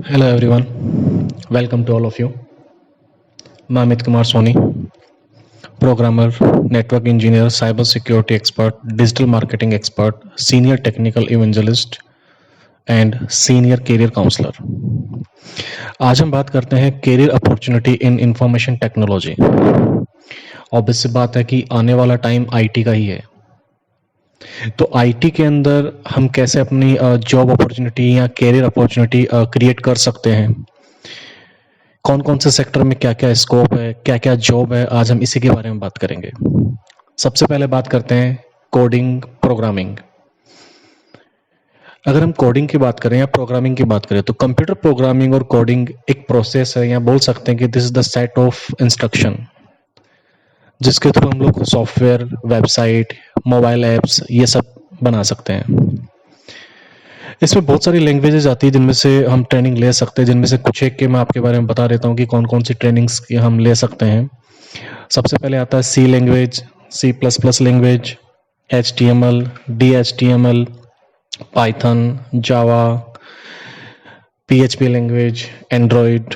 Hello everyone, welcome to all of you. मैं Amit Kumar Soni, programmer, network engineer, cyber security expert, digital marketing expert, senior technical evangelist and senior career counsellor. आज हम बात करते हैं career opportunity in information technology. Obvious सी बात है कि आने वाला टाइम आईटी का ही है, तो आईटी के अंदर हम कैसे अपनी जॉब अपॉर्चुनिटी या करियर अपॉर्चुनिटी क्रिएट कर सकते हैं, कौन कौन से सेक्टर में क्या क्या स्कोप है, क्या क्या जॉब है, आज हम इसी के बारे में बात करेंगे। सबसे पहले बात करते हैं कोडिंग, प्रोग्रामिंग। अगर हम कोडिंग की बात करें या प्रोग्रामिंग की बात करें तो कंप्यूटर प्रोग्रामिंग और कोडिंग एक प्रोसेस है, या बोल सकते हैं कि this is the set of instruction जिसके थ्रू हम लोग सॉफ्टवेयर, वेबसाइट, मोबाइल ऐप्स ये सब बना सकते हैं। इसमें बहुत सारी लैंग्वेजेस आती है जिनमें से हम ट्रेनिंग ले सकते हैं, जिनमें से कुछ एक के मैं आपके बारे में बता देता हूँ कि कौन कौन सी ट्रेनिंग्स की हम ले सकते हैं। सबसे पहले आता है C language, C++ language, HTML, DHTML, Python, Java, PHP language, Android,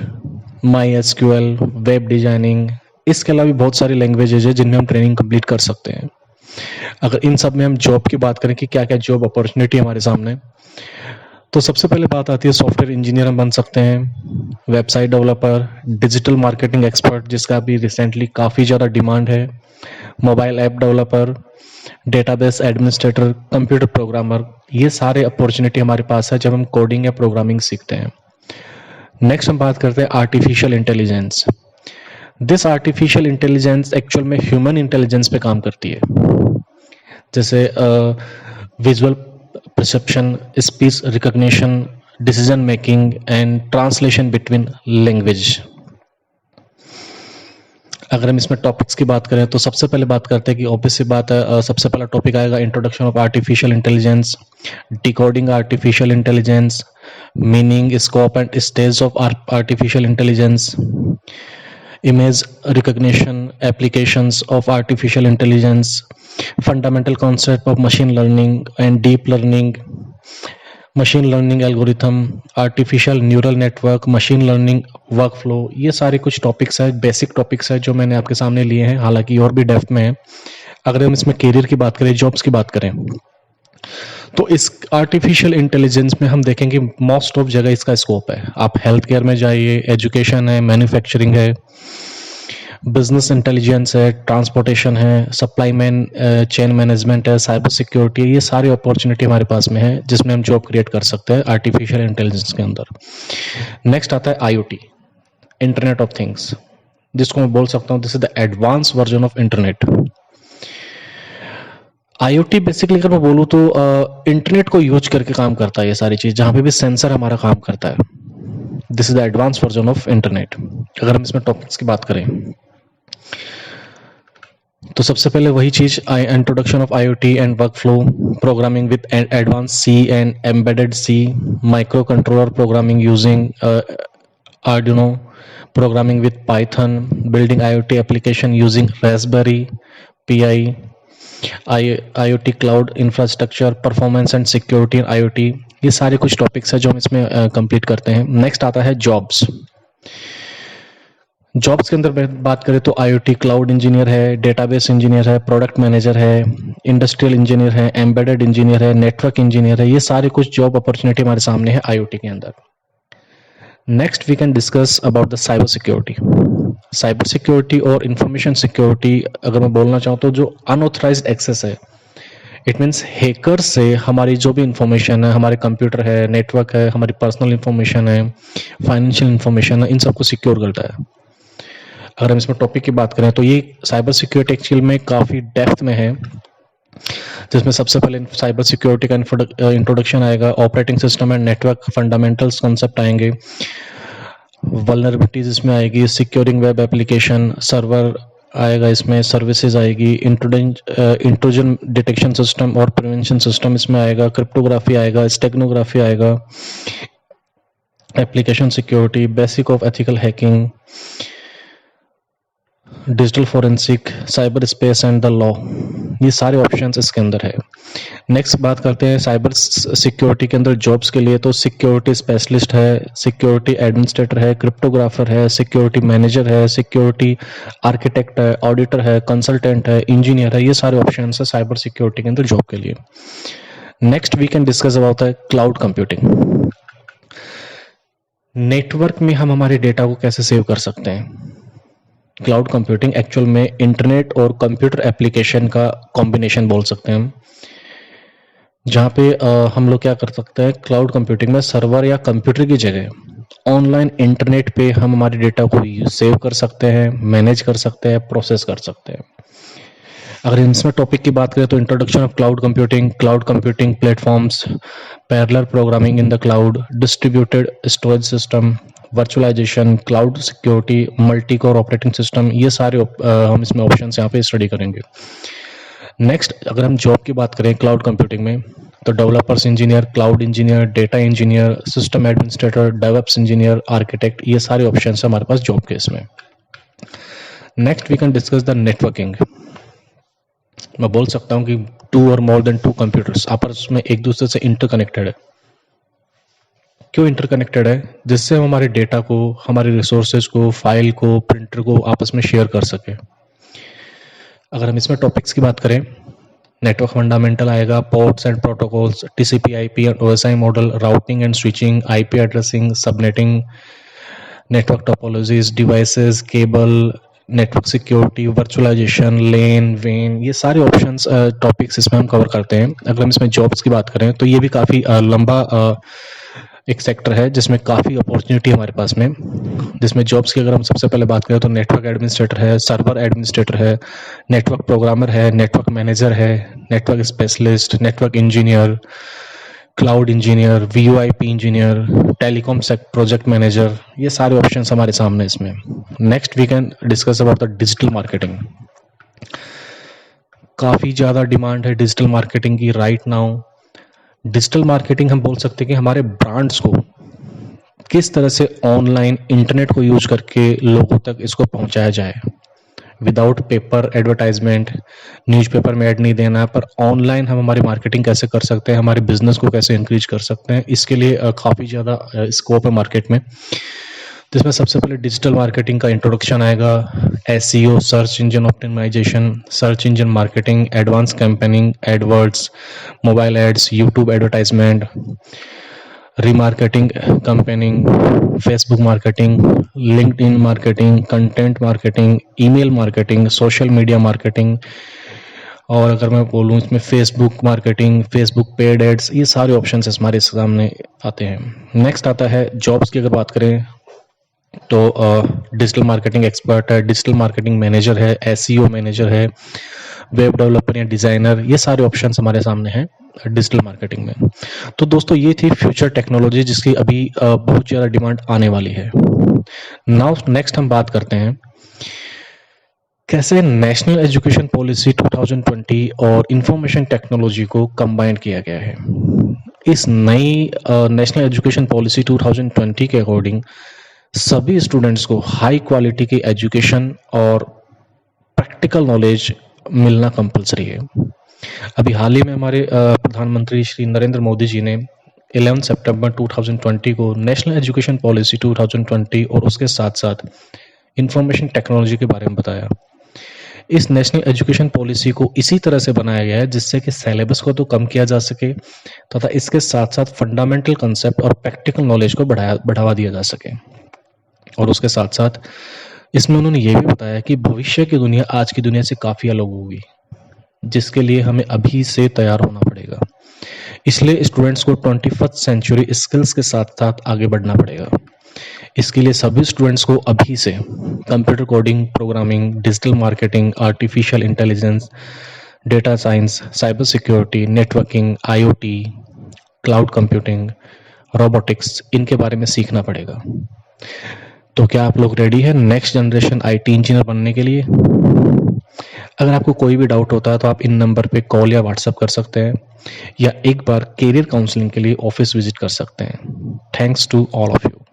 MySQL, web designing. इसके अलावा भी बहुत सारी लैंग्वेजेज है जिनमें हम ट्रेनिंग कंप्लीट कर सकते हैं। अगर इन सब में हम जॉब की बात करें कि क्या क्या जॉब अपॉर्चुनिटी हमारे सामने, तो सबसे पहले बात आती है सॉफ्टवेयर इंजीनियर हम बन सकते हैं, website developer, digital marketing expert जिसका अभी रिसेंटली काफ़ी ज़्यादा डिमांड है, mobile app developer, database administrator, computer programmer. ये सारे अपॉर्चुनिटी हमारे पास है जब हम कोडिंग या प्रोग्रामिंग सीखते हैं। नेक्स्ट हम बात करते हैं artificial intelligence. This artificial intelligence actual में ह्यूमन इंटेलिजेंस पे काम करती है, जैसे visual perception, speech recognition, decision making and translation between language. अगर हम इसमें टॉपिक्स की बात करें तो सबसे पहले बात करते हैं कि ऑब्वियस सी बात है, सबसे पहला टॉपिक आएगा introduction of artificial intelligence, decoding artificial intelligence, meaning, scope and stage of artificial intelligence, image recognition, applications of artificial intelligence, fundamental concept of machine learning and deep learning, machine learning algorithm, artificial neural network, machine learning workflow। ये सारे कुछ topics है, basic topics है जो मैंने आपके सामने लिए हैं, हालांकि और भी डेप्थ में है। अगर हम इसमें करियर की बात करें, जॉब्स की बात करें, तो इस आर्टिफिशियल इंटेलिजेंस में हम देखेंगे मोस्ट ऑफ जगह इसका स्कोप है। आप हेल्थ केयर में जाइए, एजुकेशन है, मैन्युफैक्चरिंग है, बिजनेस इंटेलिजेंस है, ट्रांसपोर्टेशन है, सप्लाई मैन चेन मैनेजमेंट है, साइबर सिक्योरिटी है। ये सारी अपॉर्चुनिटी हमारे पास में है जिसमें हम जॉब क्रिएट कर सकते हैं आर्टिफिशियल इंटेलिजेंस के अंदर। नेक्स्ट आता है IoT, इंटरनेट ऑफ थिंग्स, जिसको मैं बोल सकता हूँ this is the advance version of internet. IoT basically अगर मैं बोलूँ तो इंटरनेट को यूज करके काम करता है ये सारी चीज, जहां पे भी सेंसर हमारा काम करता है। This is the advance version of internet. अगर हम इसमें टॉपिक्स की बात करें तो सबसे पहले वही चीज, introduction of IoT and workflow, programming with advance C and embedded C, micro controller programming using Arduino, programming with Python, building IoT application using Raspberry Pi, IoT cloud infrastructure, performance and security in IoT। ये सारे कुछ topics है जो हम इसमें complete करते हैं। Next आता है जॉब्स। जॉब्स के अंदर बात करें तो IoT क्लाउड इंजीनियर है, डेटाबेस इंजीनियर है, प्रोडक्ट मैनेजर है, इंडस्ट्रियल इंजीनियर है, एम्बेडेड इंजीनियर है, नेटवर्क इंजीनियर है। ये सारे कुछ जॉब अपॉर्चुनिटी हमारे सामने है IoT के अंदर। Next we can discuss about the cyber security. Cyber security और इंफॉर्मेशन सिक्योरिटी अगर मैं बोलना चाहूँ तो जो अनऑथराइज्ड एक्सेस है, इट मीन्स हैकर से हमारी जो भी इंफॉर्मेशन है, हमारे कंप्यूटर है, नेटवर्क है, हमारी पर्सनल इंफॉर्मेशन है, फाइनेंशियल इंफॉर्मेशन है, इन सबको सिक्योर करता है। अगर हम इसमें टॉपिक की बात करें तो ये साइबर सिक्योरिटी एक्चुअल में काफ़ी डेप्थ में है, जिसमें सबसे पहले साइबर सिक्योरिटी का इंट्रोडक्शन आएगा, operating system and network fundamentals concept आएंगे, वल्नरेबिलिटीज इसमें आएगी, सिक्योरिंग वेब एप्लीकेशन, सर्वर आएगा, इसमें सर्विसेज आएगी, इंट्रूजन डिटेक्शन सिस्टम और प्रिवेंशन सिस्टम इसमें आएगा, क्रिप्टोग्राफी आएगा, स्टेगनोग्राफी आएगा, application security, basic of ethical hacking, digital forensic, cyber space and the law. ये सारे ऑप्शंस इसके अंदर है। नेक्स्ट बात करते हैं साइबर सिक्योरिटी के अंदर जॉब्स के लिए। तो सिक्योरिटी स्पेशलिस्ट है, सिक्योरिटी एडमिनिस्ट्रेटर है, क्रिप्टोग्राफर है, सिक्योरिटी मैनेजर है, सिक्योरिटी आर्किटेक्ट है, ऑडिटर है, कंसल्टेंट है, इंजीनियर है, ये सारे ऑप्शन है साइबर सिक्योरिटी के अंदर जॉब के लिए। Next we can discuss about है क्लाउड कंप्यूटिंग। नेटवर्क में हम हमारे डेटा को कैसे सेव कर सकते हैं। क्लाउड कंप्यूटिंग एक्चुअल में इंटरनेट और कंप्यूटर एप्लीकेशन का कॉम्बिनेशन बोल सकते हैं हम, जहाँ पे हम लोग क्या कर सकते हैं, क्लाउड कंप्यूटिंग में सर्वर या कंप्यूटर की जगह ऑनलाइन इंटरनेट पे हम हमारे डेटा को सेव कर सकते हैं, मैनेज कर सकते हैं, प्रोसेस कर सकते हैं। अगर इसमें टॉपिक की बात करें तो introduction of cloud computing platforms, parallel programming in the cloud, distributed storage system, virtualisation, cloud security, multi core operating system, ये सारे हम इसमें ऑप्शंस यहाँ पे स्टडी करेंगे। नेक्स्ट अगर हम जॉब की बात करें क्लाउड कंप्यूटिंग में, तो developers engineer, cloud engineer, data engineer, system administrator, DevOps engineer, architect, ये सारे ऑप्शंस हैं हमारे पास जॉब के इसमें। Next we can discuss the networking. मैं बोल सकता हूं कि 2 और मोर देन 2 कंप्यूटर्स आपस में एक दूसरे से इंटरकनेक्टेड है। क्यों इंटरकनेक्टेड है? जिससे हम हमारे डेटा को, हमारे रिसोर्सेज को, फाइल को, प्रिंटर को आपस में शेयर कर सके। अगर हम इसमें टॉपिक्स की बात करें, नेटवर्क फंडामेंटल आएगा, ports and protocols, TCP IP and OSI model, routing and switching, IP addressing, subnetting, network topologies, devices, cable, network security, virtualisation, LAN, वेन, ये सारे ऑप्शंस टॉपिक्स इसमें हम कवर करते हैं। अगर हम इसमें जॉब्स की बात करें तो ये भी काफ़ी लंबा एक सेक्टर है जिसमें काफ़ी अपॉर्चुनिटी हमारे पास में। जिसमें जॉब्स की अगर हम सबसे पहले बात करें तो नेटवर्क एडमिनिस्ट्रेटर है, सर्वर एडमिनिस्ट्रेटर है, नेटवर्क प्रोग्रामर है, नेटवर्क मैनेजर है, network specialist, network engineer, cloud engineer, VoIP engineer, telecom project manager, ये सारे ऑप्शंस हमारे सामने इसमें। Next we can discuss about the digital marketing. काफ़ी ज़्यादा डिमांड है डिजिटल मार्केटिंग की राइट नाउ। डिजिटल मार्केटिंग हम बोल सकते हैं कि हमारे ब्रांड्स को किस तरह से ऑनलाइन इंटरनेट को यूज करके लोगों तक इसको पहुंचाया जाए, विदाउट पेपर एडवर्टाइजमेंट, न्यूज़पेपर में ऐड नहीं देना, पर ऑनलाइन हम हमारी मार्केटिंग कैसे कर सकते हैं, हमारे बिजनेस को कैसे इंक्रीज कर सकते हैं, इसके लिए काफ़ी ज़्यादा स्कोप है मार्केट में। जिसमें सबसे पहले डिजिटल मार्केटिंग का इंट्रोडक्शन आएगा, SEO, search engine optimisation, search engine marketing, advance campaigning, AdWords, mobile ads, YouTube advertisement, remarketing campaigning, Facebook marketing, LinkedIn marketing, content marketing, email marketing, social media marketing, और अगर मैं बोलूँ इसमें Facebook marketing, Facebook paid ads, ये सारे options हमारे सामने आते हैं। नेक्स्ट आता है जॉब्स की अगर बात करें तो डिजिटल मार्केटिंग एक्सपर्ट है, डिजिटल मार्केटिंग मैनेजर है, एसईओ मैनेजर है, वेब डेवलपर या डिजाइनर, ये सारे ऑप्शंस हमारे सामने हैं डिजिटल मार्केटिंग में। तो दोस्तों ये थी फ्यूचर टेक्नोलॉजी जिसकी अभी बहुत ज़्यादा डिमांड आने वाली है। नाउ नेक्स्ट हम बात करते हैं कैसे नेशनल एजुकेशन पॉलिसी 2020 और इंफॉर्मेशन टेक्नोलॉजी को कंबाइन किया गया है। इस नई नेशनल एजुकेशन पॉलिसी 2020 के अकॉर्डिंग सभी स्टूडेंट्स को हाई क्वालिटी की एजुकेशन और प्रैक्टिकल नॉलेज मिलना कंपलसरी है। अभी हाल ही में हमारे प्रधानमंत्री श्री नरेंद्र मोदी जी ने 11 सितंबर 2020 को नेशनल एजुकेशन पॉलिसी 2020 और उसके साथ साथ इंफॉर्मेशन टेक्नोलॉजी के बारे में बताया। इस नेशनल एजुकेशन पॉलिसी को इसी तरह से बनाया गया है जिससे कि सिलेबस को तो कम किया जा सके तथा इसके साथ साथ फंडामेंटल कंसेप्ट और प्रैक्टिकल नॉलेज को बढ़ावा दिया जा सके। और उसके साथ साथ इसमें उन्होंने ये भी बताया कि भविष्य की दुनिया आज की दुनिया से काफ़ी अलग होगी, जिसके लिए हमें अभी से तैयार होना पड़ेगा। इसलिए स्टूडेंट्स को 21st सेंचुरी स्किल्स के साथ साथ आगे बढ़ना पड़ेगा। इसके लिए सभी स्टूडेंट्स को अभी से computer coding, programming, digital marketing, artificial intelligence, data science, cyber security, networking, IoT, cloud computing, robotics, इनके बारे में सीखना पड़ेगा। तो क्या आप लोग रेडी हैं नेक्स्ट जनरेशन आईटी इंजीनियर बनने के लिए? अगर आपको कोई भी डाउट होता है तो आप इन नंबर पे कॉल या व्हाट्सएप कर सकते हैं या एक बार कैरियर काउंसलिंग के लिए ऑफिस विजिट कर सकते हैं। Thanks to all of you.